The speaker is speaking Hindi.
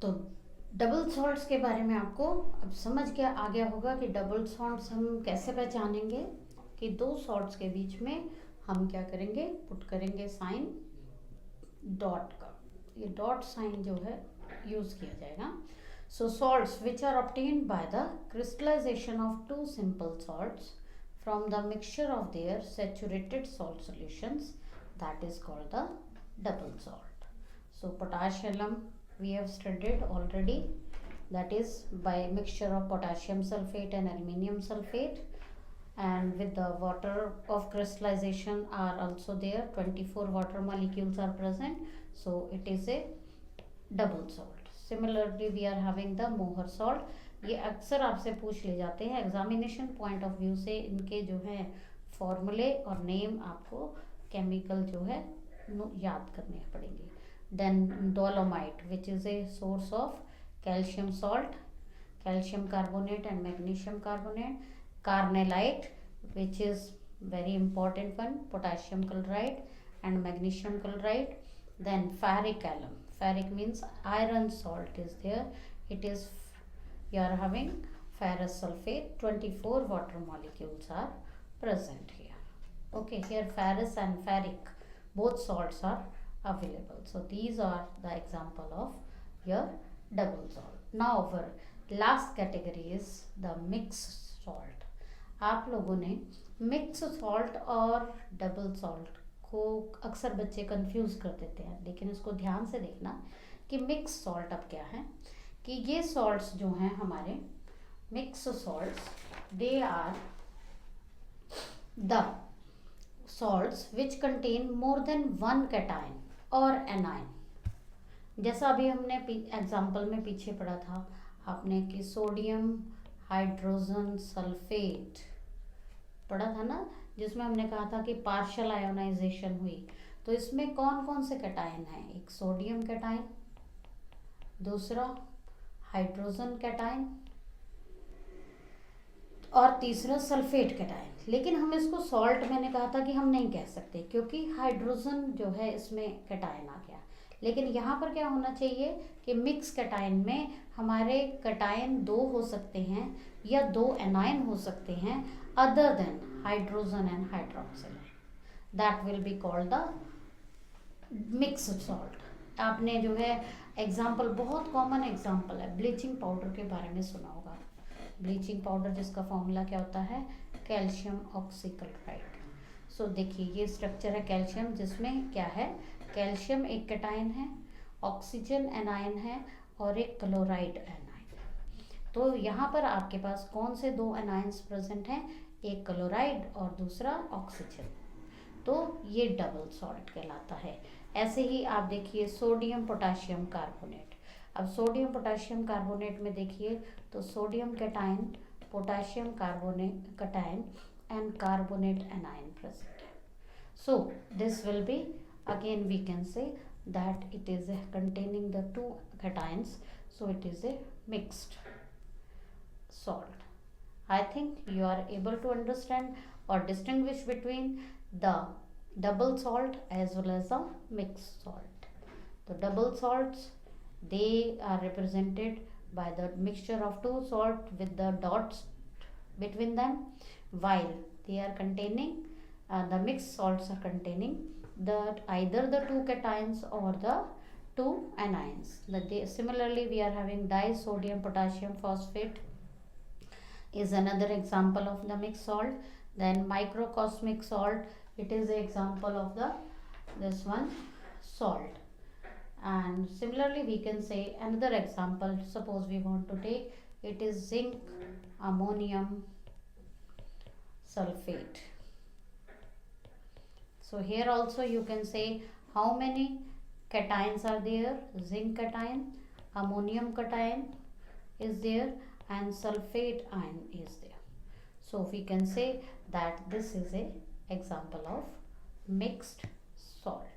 तो डबल सॉल्ट्स के बारे में आपको अब समझ के आ गया होगा कि डबल सॉल्ट्स हम कैसे पहचानेंगे, कि दो सॉल्ट्स के बीच में हम क्या करेंगे, पुट करेंगे साइन डॉट का। ये डॉट साइन जो है यूज किया जाएगा। So salts which are obtained by the crystallization of two simple salts from the mixture of their saturated salt solutions, that is called the double salt. So potassium we have studied already, that is by mixture of potassium sulfate and aluminium sulfate, and with the water of crystallization are also there, 24 water molecules are present, so it is a double salt. Similarly we are having the Mohr salt. ये अक्सर आपसे पूछ ले जाते हैं एग्जामिनेशन पॉइंट ऑफ व्यू से, इनके जो है फॉर्मूले और नेम आपको केमिकल जो है याद करने पड़ेंगे. Then dolomite which is a source of calcium salt, calcium carbonate and magnesium carbonate. Carnallite which is very important one, potassium chloride and magnesium chloride. Then ferric alum, ferric means iron salt is there, it is you are having ferrous sulfate, 24 water molecules are present here. Okay, here ferrous and ferric both salts are available, so these are the example of your double salt. Now our last category is the mixed salt. आप लोगों ने मिक्स सॉल्ट और डबल सॉल्ट को अक्सर बच्चे कंफ्यूज कर देते हैं, लेकिन इसको ध्यान से देखना कि मिक्स सॉल्ट अब क्या है, कि ये सॉल्ट्स जो हैं हमारे mix salts, they are the salts which contain more than one cation और एनायन. जैसा अभी हमने एग्जाम्पल में पीछे पढ़ा था आपने कि सोडियम हाइड्रोजन सल्फेट पढ़ा था ना, जिसमें हमने कहा था कि पार्शियल आयोनाइजेशन हुई. तो इसमें कौन कौन से कैटायन हैं, एक सोडियम कैटायन, दूसरा हाइड्रोजन कैटायन और तीसरा सल्फेट कैटायन. लेकिन हम इसको सॉल्ट, मैंने कहा था कि हम नहीं कह सकते क्योंकि हाइड्रोजन जो है इसमें कैटायन आ गया. लेकिन यहाँ पर क्या होना चाहिए कि मिक्स कैटायन में हमारे कैटायन दो हो सकते हैं या दो एनायन हो सकते हैं other than hydrogen and hydroxyl. That will be called the mix salt. आपने जो है एग्जाम्पल, बहुत कॉमन एग्जाम्पल है, ब्लीचिंग पाउडर के बारे में सुना होगा. ब्लीचिंग पाउडर जिसका फॉर्मूला क्या होता है, कैल्शियम ऑक्सीक्लोराइड. सो देखिए ये स्ट्रक्चर है कैल्शियम, जिसमें क्या है, कैल्शियम एक कैटायन है, ऑक्सीजन एनायन है और एक क्लोराइड एनायन. तो यहाँ पर आपके पास कौन से दो एनायंस प्रेजेंट हैं, एक क्लोराइड और दूसरा ऑक्सीजन. तो ये डबल सॉल्ट कहलाता है. ऐसे ही आप देखिए सोडियम पोटाशियम कार्बोनेट. अब सोडियम पोटाशियम कार्बोनेट में देखिए तो sodium cation, potassium carbonate cation and carbonate anion present है. So this will be, again we can say that it is containing the two cations, so it is a mixed salt. I think you are able to understand or distinguish between the double salt as well as the mixed salt. The double salts, they are represented by the mixture of two salt with the dots between them, while they are containing the mixed salts are containing that either the two cations or the two anions. Similarly we are having disodium potassium phosphate is another example of the mixed salt. Then microcosmic salt, it is an example of the this one salt. And similarly we can say another example, suppose we want to take, it is zinc ammonium sulfate. So here also you can say how many cations are there, zinc cation, ammonium cation is there and sulfate ion is there. So we can say that this is a example of mixed salt.